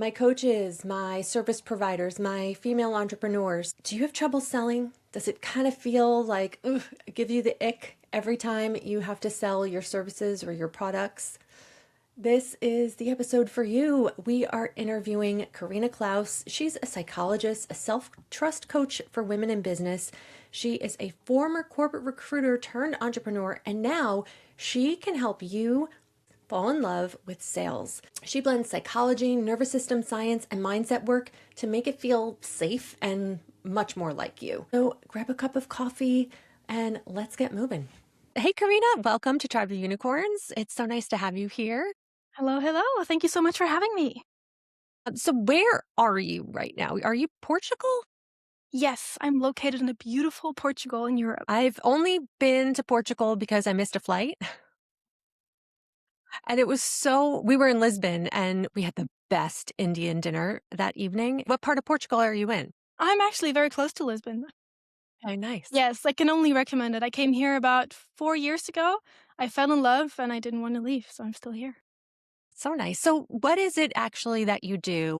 My coaches, my service providers, my female entrepreneurs, do you have trouble selling? Does it kind of feel like, ugh, give you the ick every time you have to sell your services or your products? This is the episode for you. We are interviewing Karina Klaus. She's a psychologist, a self-trust coach for women in business. She is a former corporate recruiter turned entrepreneur, and now she can help you fall in love with sales. She blends psychology, nervous system science, and mindset work to make it feel safe and much more like you. So grab a cup of coffee and let's get moving. Hey, Karina, welcome to Tribe of Unicorns. It's so nice to have you here. Hello, hello. Thank you so much for having me. So where are you right now? Are you Portugal? Yes, I'm located in a beautiful Portugal in Europe. I've only been to Portugal because I missed a flight. And we were in Lisbon and we had the best Indian dinner that evening. What part of Portugal are you in? I'm actually very close to Lisbon. Oh, nice. Yes, I can only recommend it. I came here about 4 years ago. I fell in love and I didn't want to leave, so I'm still here. So nice. So what is it actually that you do?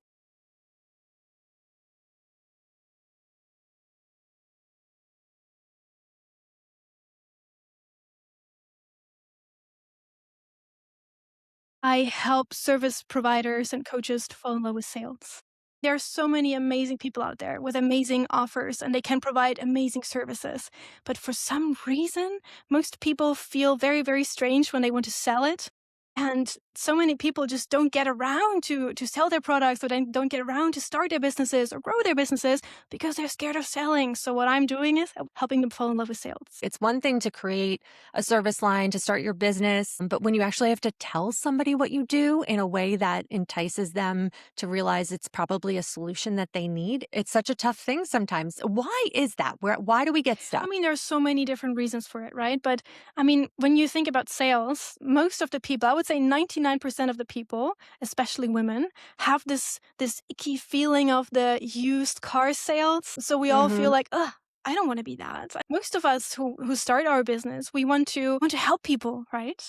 I help service providers and coaches to fall in love with sales. There are so many amazing people out there with amazing offers and they can provide amazing services. But for some reason, most people feel very, very strange when they want to sell it. And so many people just don't get around to sell their products, or they don't get around to start their businesses or grow their businesses because they're scared of selling. So what I'm doing is helping them fall in love with sales. It's one thing to create a service line to start your business, but when you actually have to tell somebody what you do in a way that entices them to realize it's probably a solution that they need, it's such a tough thing sometimes. Why is that? Why do we get stuck? I mean, there's so many different reasons for it, right? But I mean, when you think about sales, most of the people, I would say 99% of the people, especially women, have this icky feeling of the used car sales. So we all feel Hmm. like, ugh, I don't want to be that. Most of us who start our business, we want to help people, right?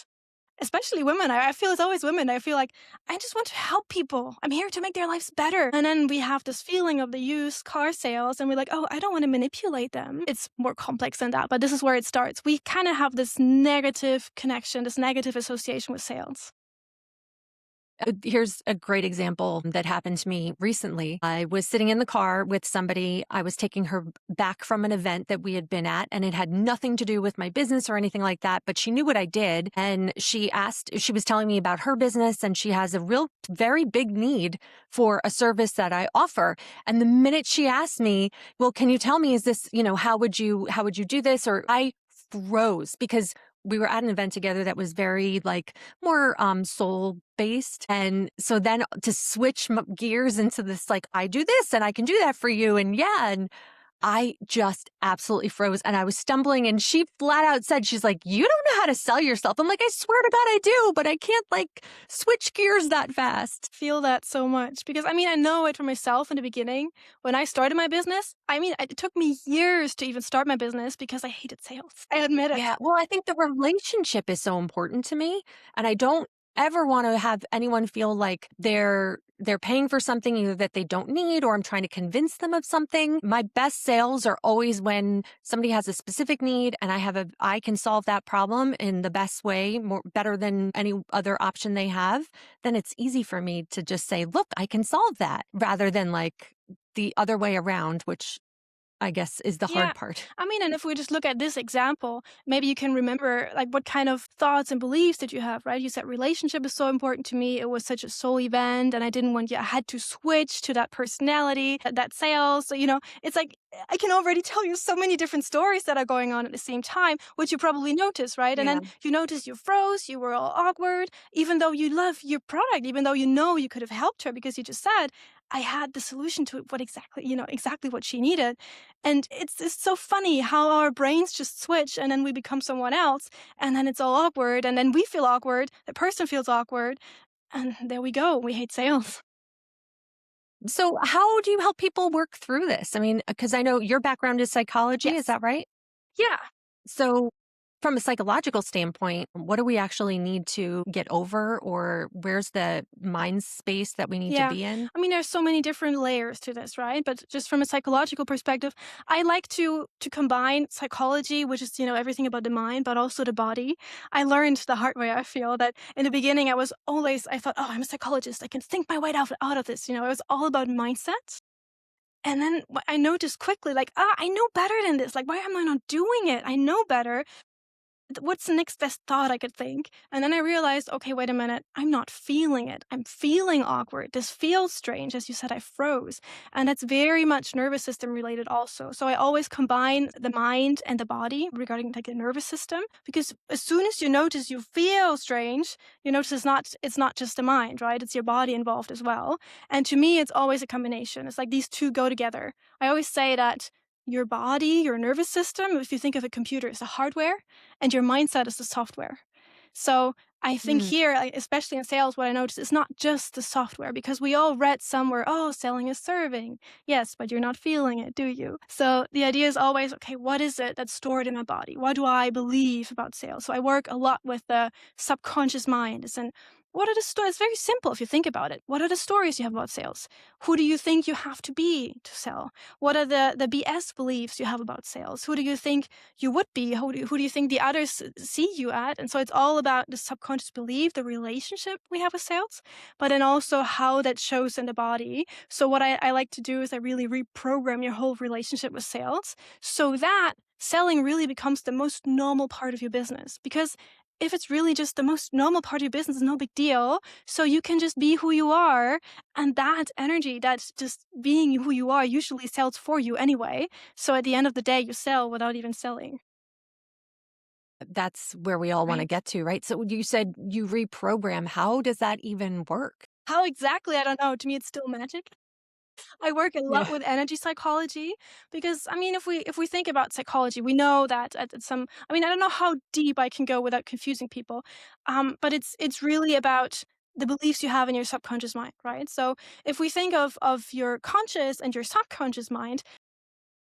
Especially women. I feel it's always women. I feel like I just want to help people. I'm here to make their lives better. And then we have this feeling of the used car sales and we're like, oh, I don't want to manipulate them. It's more complex than that, but this is where it starts. We kind of have this negative connection, this negative association with sales. Here's a great example that happened to me recently. I was sitting in the car with somebody. I was taking her back from an event that we had been at, and it had nothing to do with my business or anything like that. But she knew what I did. And she was telling me about her business, and she has a real, very big need for a service that I offer. And the minute she asked me, well, can you tell me, is this, how would you do this? Or I froze because we were at an event together that was very more soul based. And so then to switch gears into this, like, I do this and I can do that for you. And yeah. And I just absolutely froze and I was stumbling, and she flat out said, she's like, you don't know how to sell yourself. I'm like, I swear to God, I do, but I can't switch gears that fast. Feel that so much because I mean, I know it for myself in the beginning. When I started my business, I mean, it took me years to even start my business because I hated sales. I admit it. Yeah. Well, I think the relationship is so important to me, and I don't ever want to have anyone feel like they're paying for something either that they don't need, or I'm trying to convince them of something. My best sales are always when somebody has a specific need and I can solve that problem in the best way, better than any other option they have. Then it's easy for me to just say, look, I can solve that, rather than the other way around, which I guess is the Yeah. hard part. I mean, and if we just look at this example, maybe you can remember like what kind of thoughts and beliefs did you have, right? You said relationship is so important to me. It was such a soul event and I didn't want you, I had to switch to that personality, that sales. So, it's like I can already tell you so many different stories that are going on at the same time, which you probably notice, right? And Yeah. then you notice you froze, you were all awkward, even though you love your product, even though you could have helped her because you just said, I had the solution to what exactly what she needed. And it's so funny how our brains just switch and then we become someone else and then it's all awkward and then we feel awkward, the person feels awkward, and there we go. We hate sales. So how do you help people work through this? I mean, because I know your background is psychology, is Yes. that right? Yeah. So From a psychological standpoint, what do we actually need to get over, or where's the mind space that we need to Yeah. be in? I mean, there's so many different layers to this, right? But just from a psychological perspective, I like to combine psychology, which is, everything about the mind, but also the body. I learned the hard way, I feel, that in the beginning I thought, oh, I'm a psychologist. I can think my way out of this. It was all about mindset. And then I noticed quickly, like, I know better than this. Like, why am I not doing it? I know better. What's the next best thought I could think? And then I realized, okay, wait a minute, I'm not feeling it. I'm feeling awkward. This feels strange. As you said, I froze. And that's very much nervous system related also. So I always combine the mind and the body regarding like the nervous system, because as soon as you notice you feel strange, you notice it's not just the mind, right? It's your body involved as well. And to me, it's always a combination. It's like these two go together. I always say that your body, your nervous system, if you think of a computer, is the hardware and your mindset is the software. So I think Mm. here, like, especially in sales, what I noticed is not just the software, because we all read somewhere, oh, selling is serving. Yes, but you're not feeling it, do you? So the idea is always, okay, what is it that's stored in my body? What do I believe about sales? So I work a lot with the subconscious mind. And what are the stories? It's very simple if you think about it. What are the stories you have about sales? Who do you think you have to be to sell? What are the BS beliefs you have about sales? Who do you think you would be? Who do you think the others see you at? And so it's all about the subconscious belief, the relationship we have with sales, but then also how that shows in the body. So what I like to do is I really reprogram your whole relationship with sales so that selling really becomes the most normal part of your business. Because if it's really just the most normal part of your business, it's no big deal. So you can just be who you are. And that energy, that's just being who you are, usually sells for you anyway. So at the end of the day, you sell without even selling, That's where we all want to right? get to, right? So you said you reprogram. How does that even work? How exactly? I don't know. To me, it's still magic. I work a lot Yeah. with energy psychology because, I mean, if we think about psychology, we know that at some. I mean, I don't know how deep I can go without confusing people, but it's really about the beliefs you have in your subconscious mind, right? So if we think of your conscious and your subconscious mind,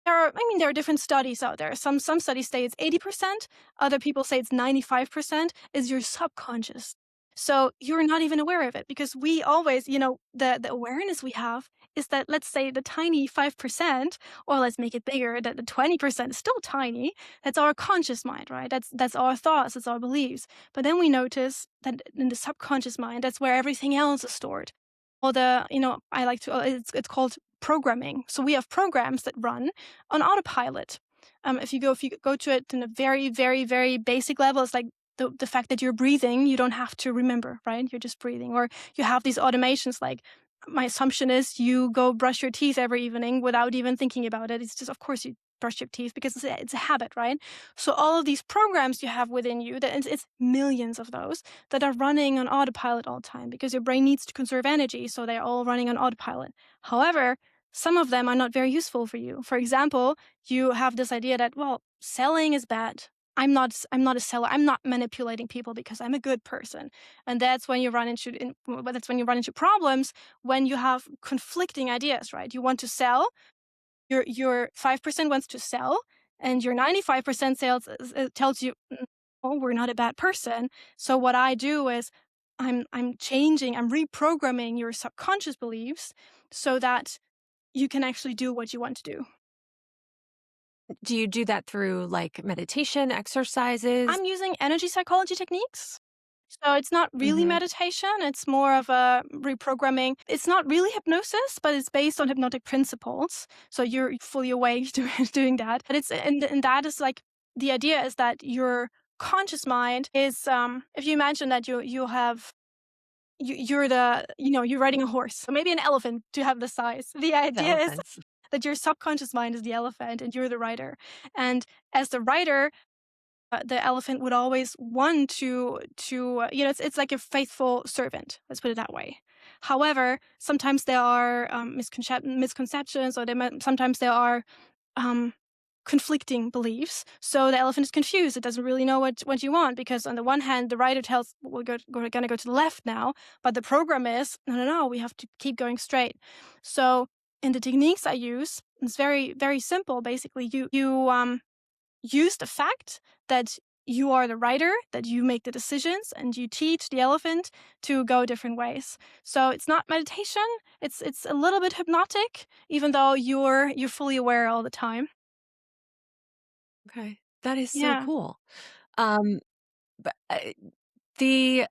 there are different studies out there. Some studies say it's 80%, other people say it's 95% is your subconscious. So you're not even aware of it, because we always, the awareness we have is that, let's say, the tiny 5%, or let's make it bigger, that the 20% is still tiny. That's our conscious mind, right? That's our thoughts, that's our beliefs. But then we notice that in the subconscious mind, that's where everything else is stored. Or I like to, it's called programming. So we have programs that run on autopilot. If you go to it in a very, very, very basic level, it's like the fact that you're breathing, you don't have to remember, right? You're just breathing. Or you have these automations, like, my assumption is you go brush your teeth every evening without even thinking about it. It's just, of course, you brush your teeth because it's a habit, right? So all of these programs you have within you, that it's millions of those that are running on autopilot all the time, because your brain needs to conserve energy, so they're all running on autopilot. However, some of them are not very useful for you. For example, you have this idea that, well, selling is bad. I'm not a seller. I'm not manipulating people because I'm a good person. And that's when you run into problems, when you have conflicting ideas, right? You want to sell, your 5% wants to sell, and your 95% sales tells you, oh, we're not a bad person. So what I do is I'm reprogramming your subconscious beliefs so that you can actually do what you want to do. Do you do that through like meditation, exercises? I'm using energy psychology techniques. So it's not really Hmm. meditation, it's more of a reprogramming. It's not really hypnosis, but it's based on hypnotic principles. So you're fully awake doing that. But and that is like, the idea is that your conscious mind is, if you imagine that you're riding a horse, so maybe an elephant to have the size. The idea is Elephants. that your subconscious mind is the elephant and you're the rider. And as the rider, the elephant would always want it's like a faithful servant. Let's put it that way. However, sometimes there are misconceptions, or sometimes there are um, conflicting beliefs. So the elephant is confused. It doesn't really know what you want, because on the one hand, the rider tells, we're going to go to the left now, but the program is, no, no, no, we have to keep going straight. So in the techniques I use, it's very, very simple. Basically, you use the fact that you are the rider, that you make the decisions, and you teach the elephant to go different ways. So it's not meditation. It's a little bit hypnotic, even though you're fully aware all the time. Okay. That is so Yeah. cool. Um, but the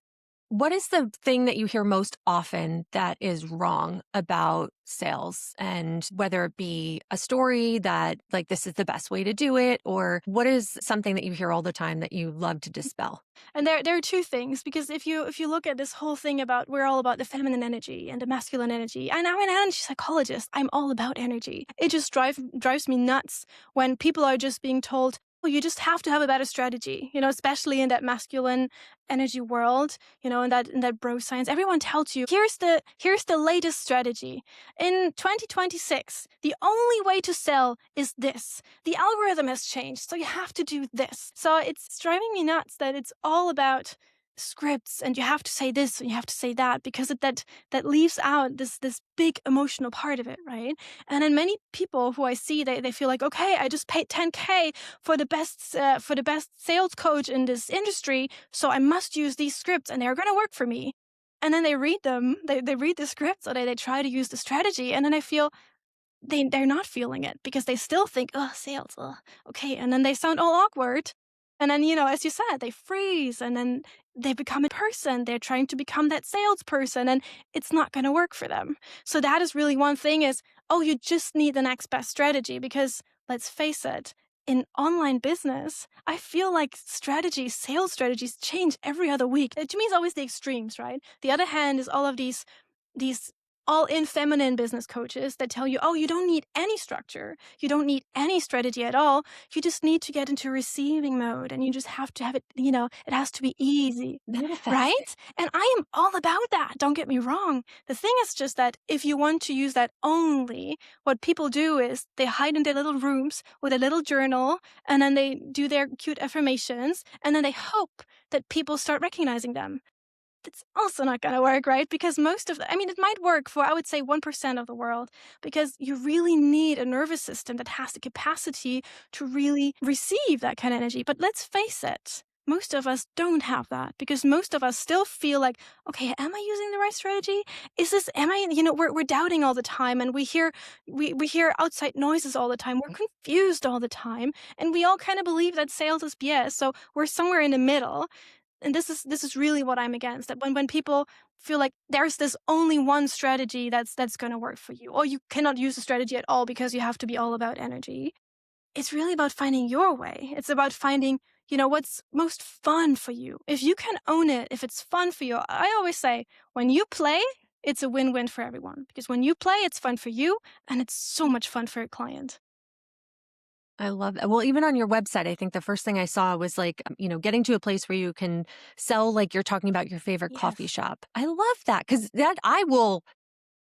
what is the thing that you hear most often that is wrong about sales? And whether it be a story that, like, this is the best way to do it, or what is something that you hear all the time that you love to dispel? And there are two things, because if you look at this whole thing about, we're all about the feminine energy and the masculine energy, and I'm an energy psychologist. I'm all about energy. It just drives me nuts when people are just being told, "Oh, you just have to have a better strategy." Especially in that masculine energy world, in that bro science. Everyone tells you, here's the latest strategy. In 2026, the only way to sell is this. The algorithm has changed, so you have to do this. So it's driving me nuts that it's all about scripts, and you have to say this and you have to say that, because that leaves out this big emotional part of it, right? And then many people who I see, they feel like, okay, I just paid 10K for the best sales coach in this industry, so I must use these scripts and they're going to work for me. And then they read them, they read the scripts, or they try to use the strategy, and then I feel they're not feeling it, because they still think, oh, sales, okay. And then they sound all awkward. And then, as you said, they freeze, and then they become a person. They're trying to become that salesperson, and it's not going to work for them. So that is really one thing is, oh, you just need the next best strategy, because let's face it, in online business, I feel like sales strategies change every other week. To me, it's always the extremes, right? The other hand is all of these all-in feminine business coaches that tell you, oh, you don't need any structure. You don't need any strategy at all. You just need to get into receiving mode, and you just have to have it, it has to be easy, Manifesting. right? And I am all about that. Don't get me wrong. The thing is just that if you want to use that only, what people do is they hide in their little rooms with a little journal, and then they do their cute affirmations, and then they hope that people start recognizing them. It's also not going to work, right? Because it might work for, I would say, 1% of the world, because you really need a nervous system that has the capacity to really receive that kind of energy. But let's face it, most of us don't have that, because most of us still feel like, okay, am I using the right strategy? We're doubting all the time, and we hear outside noises all the time. We're confused all the time, and we all kind of believe that sales is BS. So we're somewhere in the middle. And this is really what I'm against. That when people feel like there's this only one strategy that's going to work for you, or you cannot use a strategy at all because you have to be all about energy. It's really about finding your way. It's about finding, what's most fun for you. If you can own it, if it's fun for you. I always say, when you play, it's a win-win for everyone, because when you play, it's fun for you, and it's so much fun for a client. I love that. Well, even on your website, I think the first thing I saw was like, getting to a place where you can sell, like you're talking about your favorite coffee Yes. shop. I love that, because that I will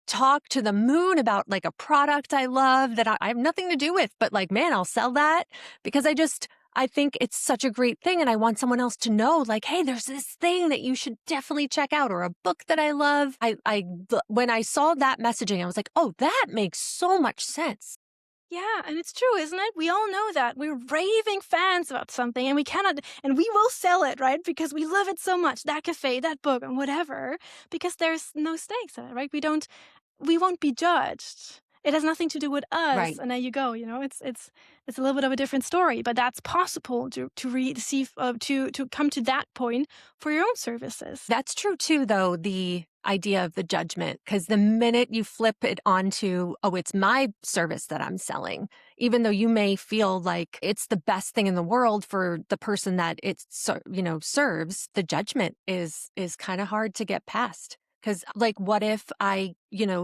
talk to the moon about, like, a product I love that I have nothing to do with, but, like, man, I'll sell that, because I think it's such a great thing. And I want someone else to know, like, hey, there's this thing that you should definitely check out, or a book that I love. When I saw that messaging, I was like, oh, that makes so much sense. Yeah, and it's true, isn't it? We all know that. We're raving fans about something, and we will sell it, right? Because we love it so much, that cafe, that book, and whatever, because there's no stakes in it, right? We won't be judged. It has nothing to do with us, Right. and there you go. It's a little bit of a different story, but that's possible to receive, to come to that point for your own services. That's true too, though, the idea of the judgment, because the minute you flip it onto, oh, it's my service that I'm selling, even though you may feel like it's the best thing in the world for the person that serves, the judgment is kind of hard to get past. Because, like, what if I,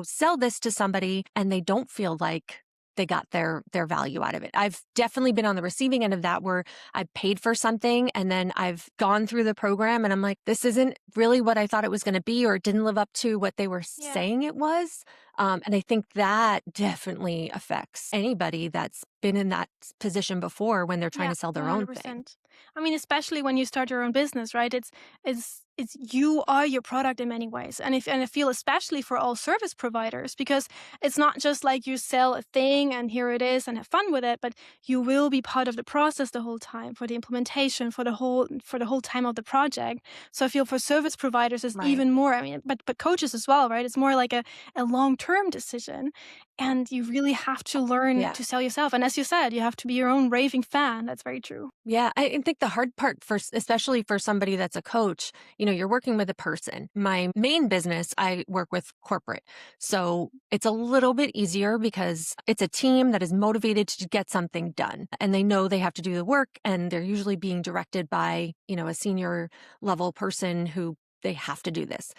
sell this to somebody and they don't feel like they got their value out of it? I've definitely been on the receiving end of that, where I paid for something and then I've gone through the program and I'm like, this isn't really what I thought it was going to be, or it didn't live up to what they were Yeah. saying it was. And I think that definitely affects anybody that's been in that position before when they're trying Yeah, to sell their own thing. 100%. I mean, especially when you start your own business, right? It's it's you are your product in many ways. And I feel especially for all service providers, because it's not just like you sell a thing and here it is and have fun with it, but you will be part of the process the whole time, for the implementation, for the whole time of the project. So I feel for service providers is Right. even more, I mean, but coaches as well, right? It's more like a long-term decision. And you really have to learn Yeah. to sell yourself. And as you said, you have to be your own raving fan. That's very true. Yeah, I think the hard part for especially for somebody that's a coach, you're working with a person. My main business, I work with corporate. So it's a little bit easier because it's a team that is motivated to get something done and they know they have to do the work and they're usually being directed by, a senior level person who they have to do this.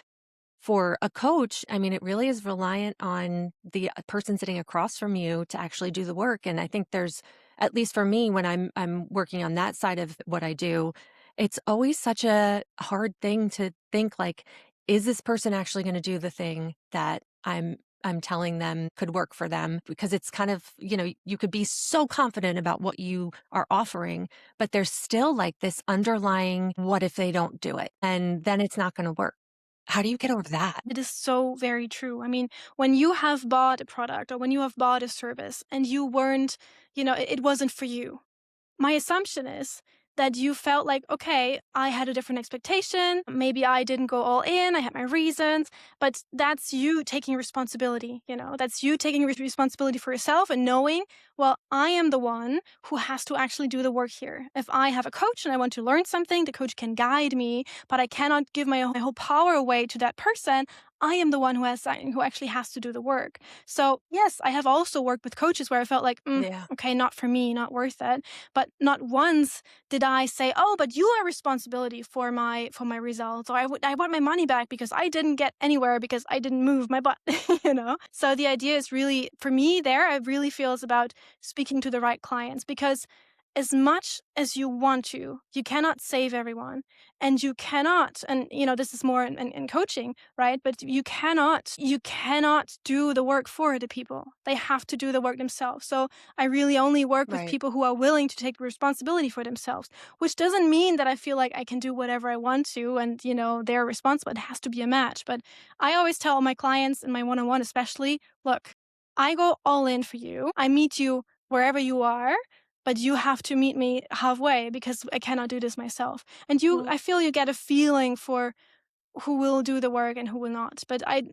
For a coach, I mean, it really is reliant on the person sitting across from you to actually do the work. And I think there's, at least for me, when I'm working on that side of what I do, it's always such a hard thing to think like, is this person actually going to do the thing that I'm telling them could work for them? Because it's kind of, you could be so confident about what you are offering, but there's still like this underlying, what if they don't do it? And then it's not going to work. How do you get over that? It is so very true. I mean, when you have bought a product or when you have bought a service and you weren't, it wasn't for you, my assumption is that you felt like, okay, I had a different expectation. Maybe I didn't go all in. I had my reasons, but that's you taking responsibility. That's you taking responsibility for yourself and knowing, well, I am the one who has to actually do the work here. If I have a coach and I want to learn something, the coach can guide me, but I cannot give my whole power away to that person. I am the one who actually has to do the work. So yes, I have also worked with coaches where I felt like, Yeah. okay, not for me, not worth it. But not once did I say, "Oh, but you are responsibility for my results," or I want my money back because I didn't get anywhere because I didn't move my butt." So the idea is really, for me, there I really feel is about speaking to the right clients, because as much as you want to, you cannot save everyone, and you cannot, and this is more in coaching, right? But you cannot do the work for the people. They have to do the work themselves. So I really only work with Right. people who are willing to take responsibility for themselves, which doesn't mean that I feel like I can do whatever I want to and, they're responsible. It has to be a match. But I always tell my clients in my one-on-one especially, look, I go all in for you. I meet you wherever you are, but you have to meet me halfway because I cannot do this myself. And Well, I feel you get a feeling for who will do the work and who will not. But I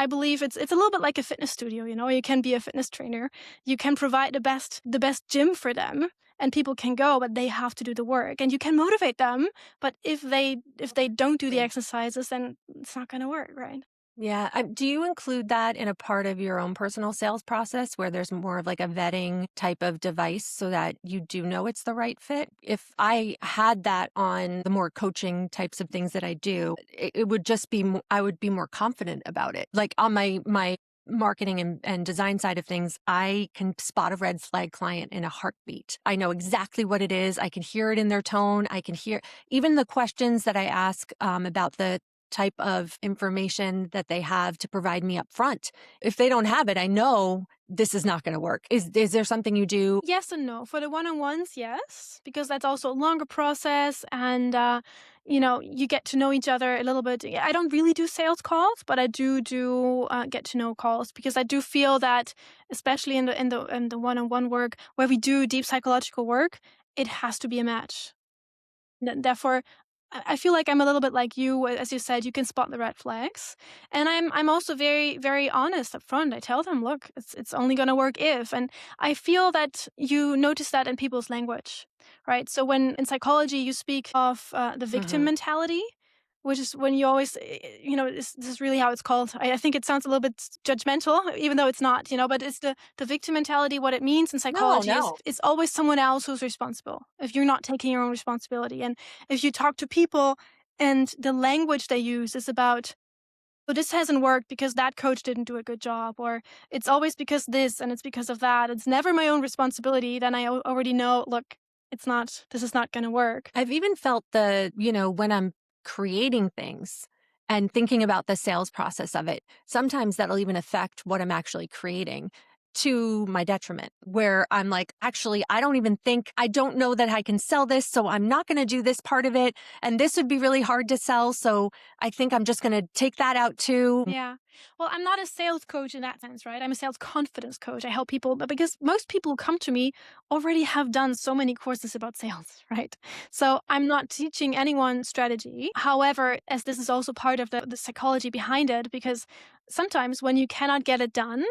believe it's a little bit like a fitness studio. You can be a fitness trainer. You can provide the best gym for them, and people can go, but they have to do the work. And you can motivate them, but if they don't do the right. exercises, then it's not going to work, right? Yeah. Do you include that in a part of your own personal sales process where there's more of like a vetting type of device so that you do know it's the right fit? If I had that on the more coaching types of things that I do, it would just be, I would be more confident about it. Like on my marketing and design side of things, I can spot a red flag client in a heartbeat. I know exactly what it is. I can hear it in their tone. I can hear even the questions that I ask about the type of information that they have to provide me up front. If they don't have it, I know this is not going to work. Is there something you do? Yes and no. For the one-on-ones, yes, because that's also a longer process, and you get to know each other a little bit. Yeah, I don't really do sales calls, but I do get to know calls, because I do feel that, especially in the one-on-one work where we do deep psychological work, it has to be a match. Therefore, I feel like I'm a little bit like you. As you said, you can spot the red flags, and I'm also very very honest up front. I tell them, look, it's only going to work if, and I feel that you notice that in people's language, right? So when in psychology you speak of the victim Mhm. mentality, which is when you always, this is really how it's called. I think it sounds a little bit judgmental, even though it's not, but it's the victim mentality. What it means in No, psychology is no. it's always someone else who's responsible if you're not taking your own responsibility. And if you talk to people and the language they use is about, well, this hasn't worked because that coach didn't do a good job, or it's always because this and it's because of that. It's never my own responsibility. Then I already know, look, this is not going to work. I've even felt when I'm creating things and thinking about the sales process of it, sometimes that'll even affect what I'm actually creating. to my detriment, where I'm like, actually, I don't know that I can sell this. So I'm not going to do this part of it. And this would be really hard to sell. So I think I'm just going to take that out too. Yeah. Well, I'm not a sales coach in that sense, right? I'm a sales confidence coach. I help people, but because most people who come to me already have done so many courses about sales, right? So I'm not teaching anyone strategy. However, as this is also part of the psychology behind it, because sometimes when you cannot get it done,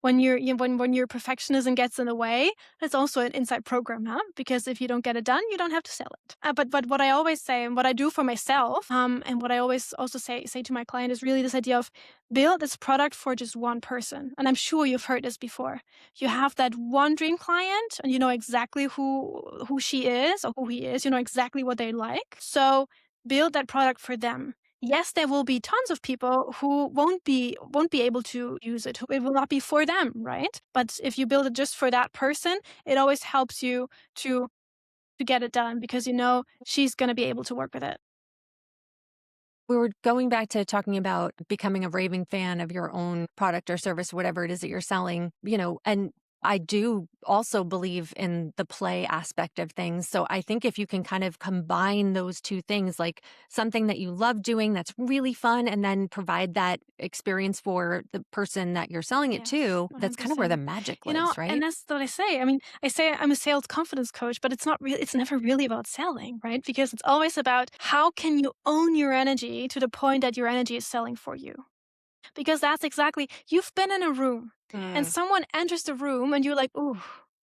when your perfectionism gets in the way, that's also an inside program, huh? Because if you don't get it done, you don't have to sell it. But what I always say and what I do for myself, and what I always also say to my client is really this idea of build this product for just one person. And I'm sure you've heard this before. You have that one dream client and you know exactly who she is or who he is. You know exactly what they like. So build that product for them. Yes, there will be tons of people who won't be able to use it. It will not be for them, right? But if you build it just for that person, it always helps you to get it done because you know she's going to be able to work with it. We were going back to talking about becoming a raving fan of your own product or service, whatever it is that you're selling, and I do also believe in the play aspect of things. So I think if you can kind of combine those two things, like something that you love doing that's really fun, and then provide that experience for the person that you're selling it Yes, to, that's kind of where the 100%. magic You know, lives, and right? that's what I say. I mean, I say I'm a sales confidence coach, but it's not really, it's never really about selling, right? Because it's always about how can you own your energy to the point that your energy is selling for you. Because that's exactly, you've been in a room and Mm, someone enters the room and you're like, ooh,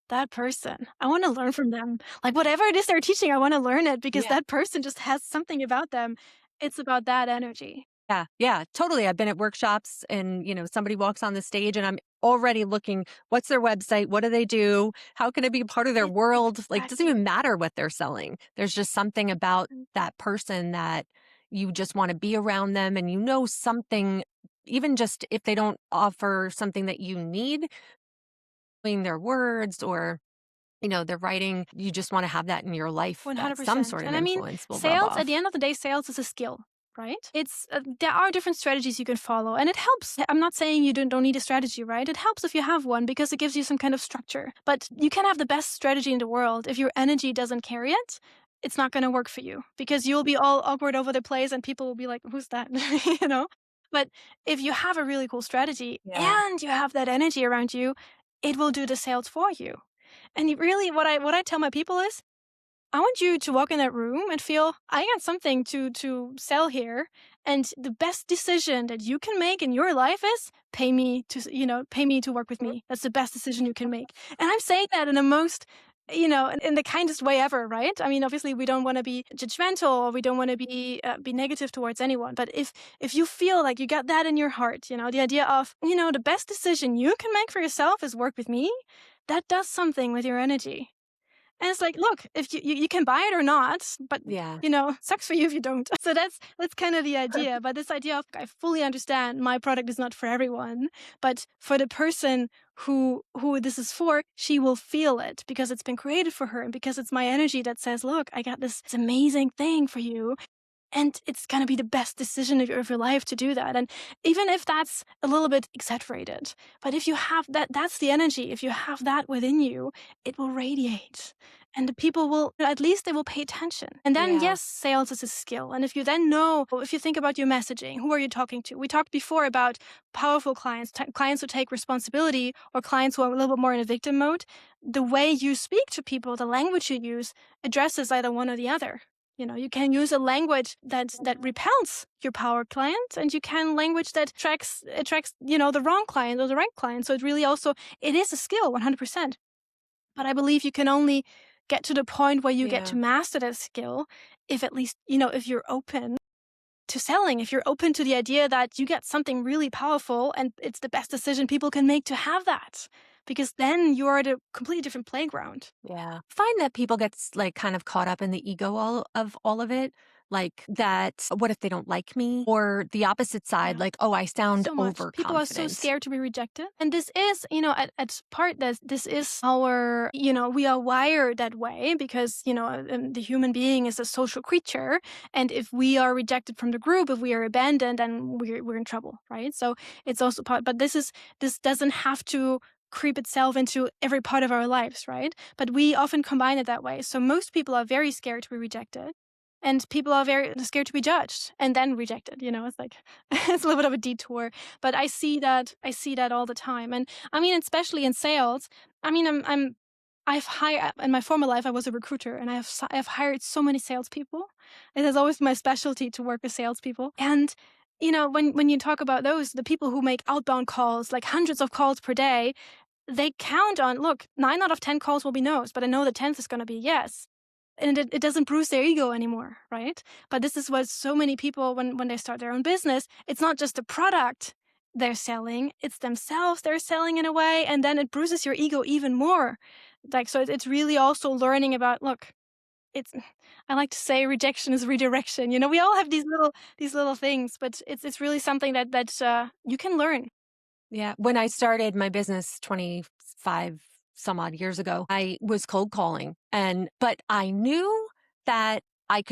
that person, I want to learn from them. Like whatever it is they're teaching, I want to learn it because yeah. that person just has something about them. It's about that energy. Yeah, yeah, totally. I've been at workshops and, somebody walks on the stage and I'm already looking, what's their website? What do they do? How can I be a part of their world? Like, doesn't Exactly. even matter what they're selling. There's just something about that person that you just want to be around them and something, even just if they don't offer something that you need, in their words or, their writing, you just want to have that in your life, that some 100%. sort of And I mean, influence will rub sales, at the off. end of the day, sales is a skill, right? It's there are different strategies you can follow and it helps. I'm not saying you don't need a strategy, right? It helps if you have one because it gives you some kind of structure. But you can have the best strategy in the world if your energy doesn't carry it. It's not going to work for you because you'll be all awkward over the place and people will be like, who's that? you know? But if you have a really cool strategy Yeah. and you have that energy around you, it will do the sales for you. And really what I tell my people is I want you to walk in that room and feel I got something to sell here, and the best decision that you can make in your life is pay me to work with me. That's the best decision you can make. And I'm saying that in the most in the kindest way ever, right? I mean, obviously, we don't want to be judgmental or we don't want to be negative towards anyone. But if you feel like you got that in your heart, the idea of the best decision you can make for yourself is work with me, that does something with your energy. And it's like, look, if you can buy it or not, but Yeah. sucks for you if you don't. So that's kind of the idea. But this idea of I fully understand my product is not for everyone, but for the person who this is for, she will feel it because it's been created for her and because it's my energy that says, look, I got this amazing thing for you. And it's going to be the best decision of your life to do that. And even if that's a little bit exaggerated, but if you have that's the energy. If you have that within you, it will radiate. And the people will, at least they will pay attention. And then, Yeah. yes, sales is a skill. And if you then know, if you think about your messaging, who are you talking to? We talked before about powerful clients, clients who take responsibility or clients who are a little bit more in a victim mode. The way you speak to people, the language you use, addresses either one or the other. You can use a language that repels your power client, and you can language that attracts the wrong client or the right client. So it is a skill, 100%. But I believe you can only get to the point where you get Yeah. to master that skill if at least if you're open to selling, if you're open to the idea that you get something really powerful and it's the best decision people can make to have that, because then you're at a completely different playground. Yeah. Find that people get like kind of caught up in the ego all of it. Like that, what if they don't like me? Or the opposite side, Yeah. like, oh, I sound So much. People are so overconfident. scared to be rejected. And this is, at part that this is our, we are wired that way because, the human being is a social creature. And if we are rejected from the group, if we are abandoned, then we're in trouble, right? So it's also part, but this doesn't have to creep itself into every part of our lives, right? But we often combine it that way. So most people are very scared to be rejected. And people are very scared to be judged and then rejected. It's like it's a little bit of a detour. But I see that all the time. And I mean, especially in sales, I mean, I've hired in my former life. I was a recruiter, and I've hired so many salespeople. It has always been my specialty to work with salespeople. And when you talk about those, the people who make outbound calls, like hundreds of calls per day, they count on, look, 9 out of 10 calls will be no's, but I know the 10th is going to be yes. And it doesn't bruise their ego anymore, right? But this is what so many people, when they start their own business, it's not just a product they're selling, it's themselves they're selling in a way, and then it bruises your ego even more. Like, so it's really also learning about, look, it's, I like to say rejection is redirection. We all have these little things, but it's really something that you can learn. Yeah. When I started my business 25 some odd years ago, I was cold calling but I knew that I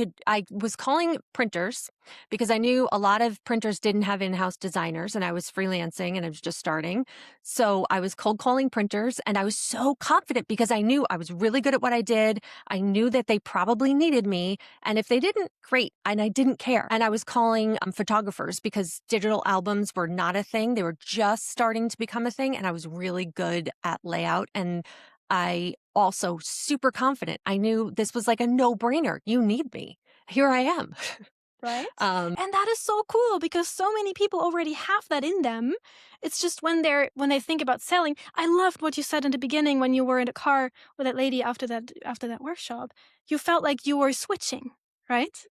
was calling printers because I knew a lot of printers didn't have in-house designers and I was freelancing and I was just starting. So I was cold calling printers and I was so confident because I knew I was really good at what I did. I knew that they probably needed me. And if they didn't, great. And I didn't care. And I was calling photographers because digital albums were not a thing. They were just starting to become a thing. And I was really good at layout. And I also super confident. I knew this was like a no-brainer. You need me. Here I am. Right? Um, And that is so cool because so many people already have that in them. It's just when they think about selling. I loved what you said in the beginning when you were in the car with that lady after that workshop. You felt like you were switching, right?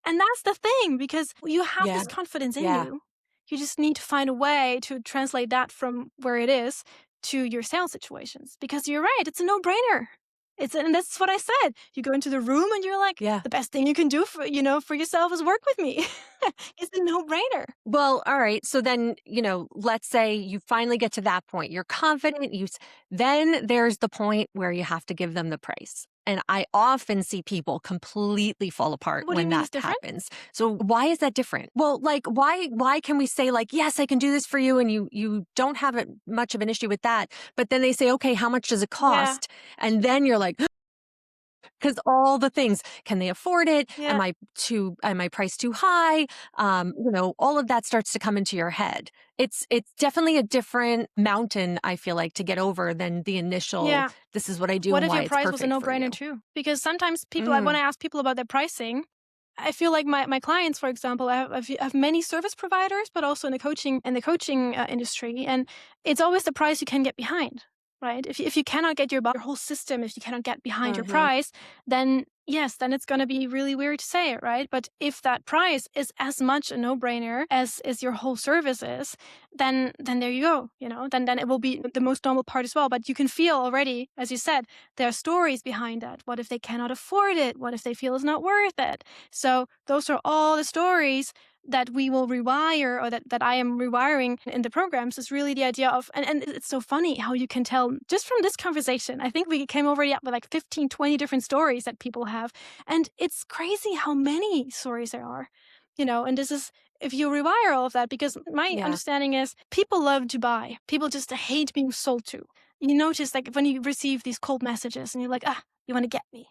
And that's the thing, because you have yeah. this confidence in Yeah. you. You just need to find a way to translate that from where it is to your sales situations. Because you're right, it's a no-brainer. And that's what I said. You go into the room and you're like, Yeah. the best thing you can do for yourself is work with me. It's a no-brainer. Well, all right. So then, let's say you finally get to that point. You're confident. Then there's the point where you have to give them the price. And I often see people completely fall apart What do you when mean that is different? happens. So why is that different? Well, like why can we say like, yes, I can do this for you and you don't have much of an issue with that. But then they say, okay, how much does it Yeah, cost? And then you're like, because all the things, can they afford it? yeah, Am I priced too high? All of that starts to come into your head. It's definitely a different mountain, I feel like, to get over than the initial, yeah. this is what I do What and if why your it's price was a perfect for no-brainer you. too? Because sometimes people, when Mm, I ask people about their pricing, I feel like my clients, for example, I have many service providers, but also in the coaching industry, and it's always the price you can get behind, right? If you cannot get your whole system, if you cannot get behind your mhm. price, then yes, then it's going to be really weird to say it, right? But if that price is as much a no-brainer as your whole service is, then there you go. Then it will be the most normal part as well. But you can feel already, as you said, there are stories behind that. What if they cannot afford it? What if they feel it's not worth it? So those are all the stories that we will rewire, or that I am rewiring in the programs, is really the idea of, and it's so funny how you can tell just from this conversation. I think we came already up with like 15, 20 different stories that people have. And it's crazy how many stories there are, and this is, if you rewire all of that, because my Yeah. understanding is people love to buy. People just hate being sold to. You notice, like, when you receive these cold messages and you're like, you want to get me.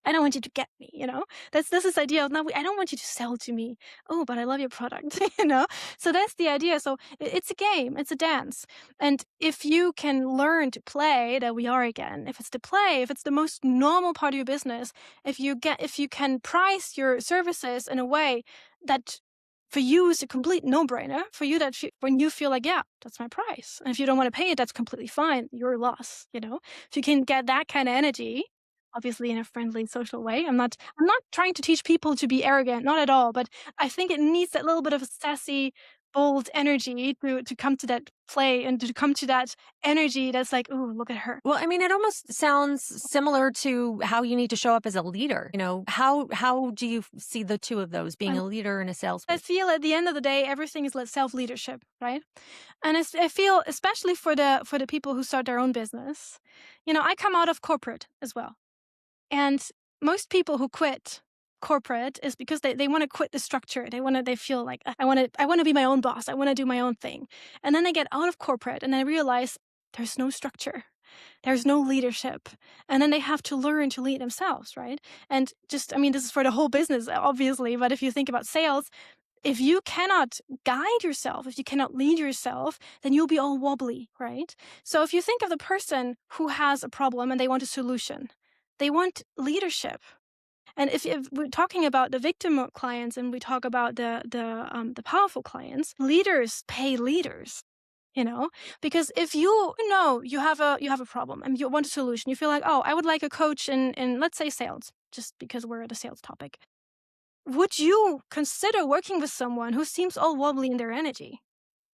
I don't want you to get me. That's this idea of, no, I don't want you to sell to me. Oh, but I love your product, So that's the idea. So it's a game, it's a dance. And if you can learn to play, there we are again. If it's to play, if it's the most normal part of your business, if you can price your services in a way that for you is a complete no-brainer, for you, that when you feel like, yeah, that's my price. And if you don't want to pay it, that's completely fine. Your loss. If you can get that kind of energy, obviously in a friendly, social way. I'm not trying to teach people to be arrogant, not at all, but I think it needs that little bit of a sassy, bold energy to come to that play, and to come to that energy that's like, ooh, look at her. Well, I mean, it almost sounds similar to how you need to show up as a leader. How do you see the two of those, being And a leader and a I salesman? feel at the end of the day, everything is like self-leadership, right? And I feel, especially for the people who start their own business, I come out of corporate as well. And most people who quit corporate is because they want to quit the structure. They feel like, I want to be my own boss. I want to do my own thing. And then they get out of corporate and they realize There's no structure. There's no leadership. And then they have to learn to lead themselves, right? And just, I mean, this is for the whole business, obviously, but if you think about sales, if you cannot guide yourself, if you cannot lead yourself, then you'll be all wobbly, right? So if you think of the person who has a problem and they want a solution, they want leadership. And if we're talking about the victim clients and we talk about the powerful clients, leaders pay leaders. Because if you know you have a problem and you want a solution, you feel like, oh, I would like a coach in let's say sales, just because we're at a sales topic. Would you consider working with someone who seems all wobbly in their energy?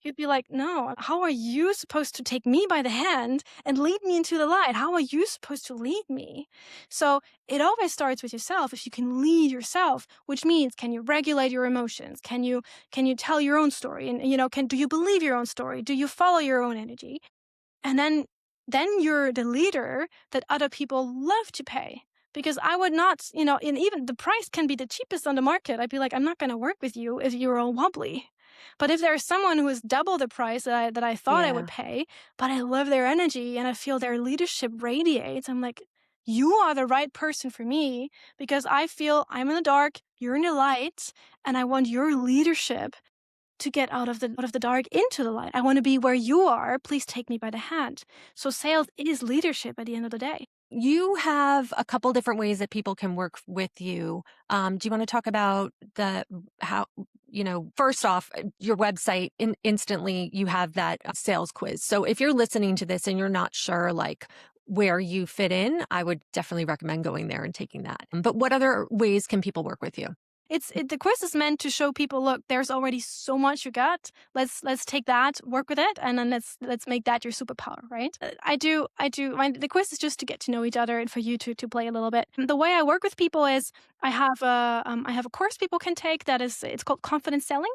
You'd be like, no, how are you supposed to take me by the hand and lead me into the light? How are you supposed to lead me? So it always starts with yourself. If you can lead yourself, which means, can you regulate your emotions? Can you tell your own story? And, do you believe your own story? Do you follow your own energy? And then you're the leader that other people love to pay. Because I would not, and even the price can be the cheapest on the market. I'd be like, I'm not going to work with you if you're all wobbly. But if there's someone who is double the price that I thought I would pay, but I love their energy and I feel their leadership radiates, I'm like, you are the right person for me because I feel I'm in the dark, you're in the light, and I want your leadership to get out of the dark into the light. I want to be where you are. Please take me by the hand. So sales is leadership at the end of the day. You have a couple different ways that people can work with you. Do you want to talk about first off, your website, instantly you have that sales quiz. So if you're listening to this and you're not sure where you fit in, I would definitely recommend going there and taking that. But what other ways can people work with you? The quiz is meant to show people, look, there's already so much you got. Let's take that, work with it, and then let's make that your superpower, right? The quiz is just to get to know each other and for you to play a little bit. The way I work with people is I have a course people can take it's called Confidence Selling.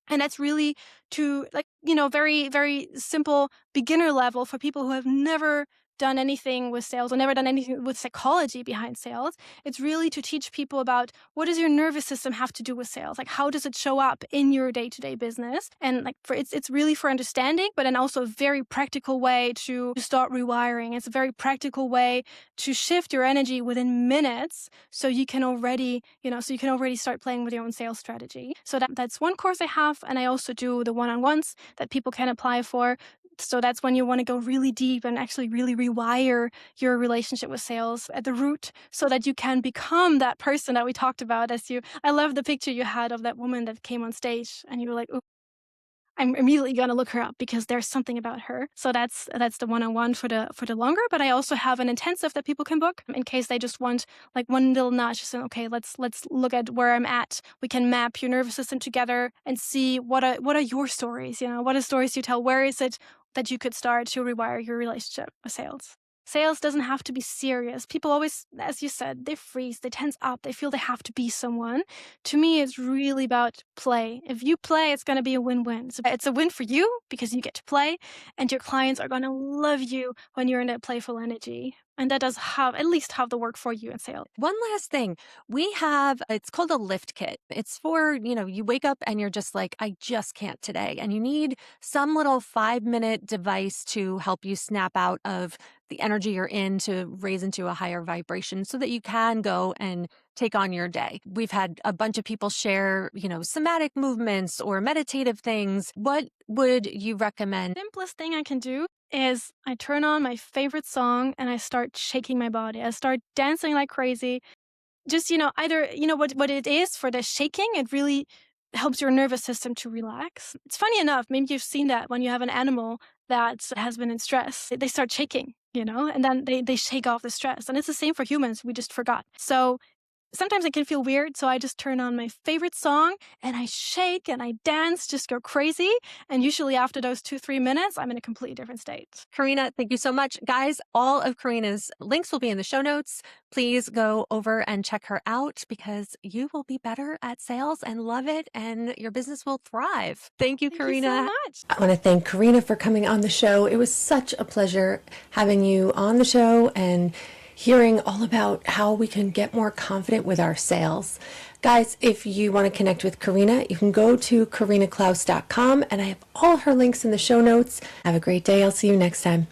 And that's really to very, very simple beginner level for people who have never done anything with sales or never done anything with psychology behind sales. It's really to teach people about what does your nervous system have to do with sales? Like, how does it show up in your day-to-day business? And it's really for understanding, but then also a very practical way to start rewiring. It's a very practical way to shift your energy within minutes so you can already start playing with your own sales strategy. So that's one course I have. And I also do the one-on-ones that people can apply for. So that's when you want to go really deep and actually really rewire your relationship with sales at the root so that you can become that person that we talked about. I love the picture you had of that woman that came on stage and you were like, oh, I'm immediately going to look her up because there's something about her. So that's the one-on-one for the longer, but I also have an intensive that people can book in case they just want like one little nudge. So, okay, let's look at where I'm at. We can map your nervous system together and see what are your stories, what are stories you tell? Where is it that you could start to rewire your relationship with sales? Sales doesn't have to be serious. People always, as you said, they freeze, they tense up, they feel they have to be someone. To me, it's really about play. If you play, it's going to be a win-win. So it's a win for you because you get to play, and your clients are going to love you when you're in that playful energy. And that does at least have the work for you in sales. One last thing. It's called a lift kit. It's for, you wake up and you're just like, I just can't today. And you need some little 5-minute device to help you snap out of the energy you're in to raise into a higher vibration so that you can go and take on your day. We've had a bunch of people share, somatic movements or meditative things. What would you recommend? The simplest thing I can do is I turn on my favorite song and I start shaking my body. I start dancing like crazy. Just, either, what it is for the shaking, it really helps your nervous system to relax. It's funny enough, maybe you've seen that when you have an animal that has been in stress, they start shaking, and then they shake off the stress. And it's the same for humans. We just forgot. So sometimes it can feel weird, so I just turn on my favorite song and I shake and I dance, just go crazy. And usually after those 2-3 minutes, I'm in a completely different state. Karina, thank you so much. Guys, all of Karina's links will be in the show notes. Please go over and check her out because you will be better at sales and love it, and your business will thrive. Thank you, Karina. Thank you so much. I want to thank Karina for coming on the show. It was such a pleasure having you on the show and hearing all about how we can get more confident with our sales. Guys, if you want to connect with Karina, you can go to karinaklaus.com, and I have all her links in the show notes. Have a great day. I'll see you next time.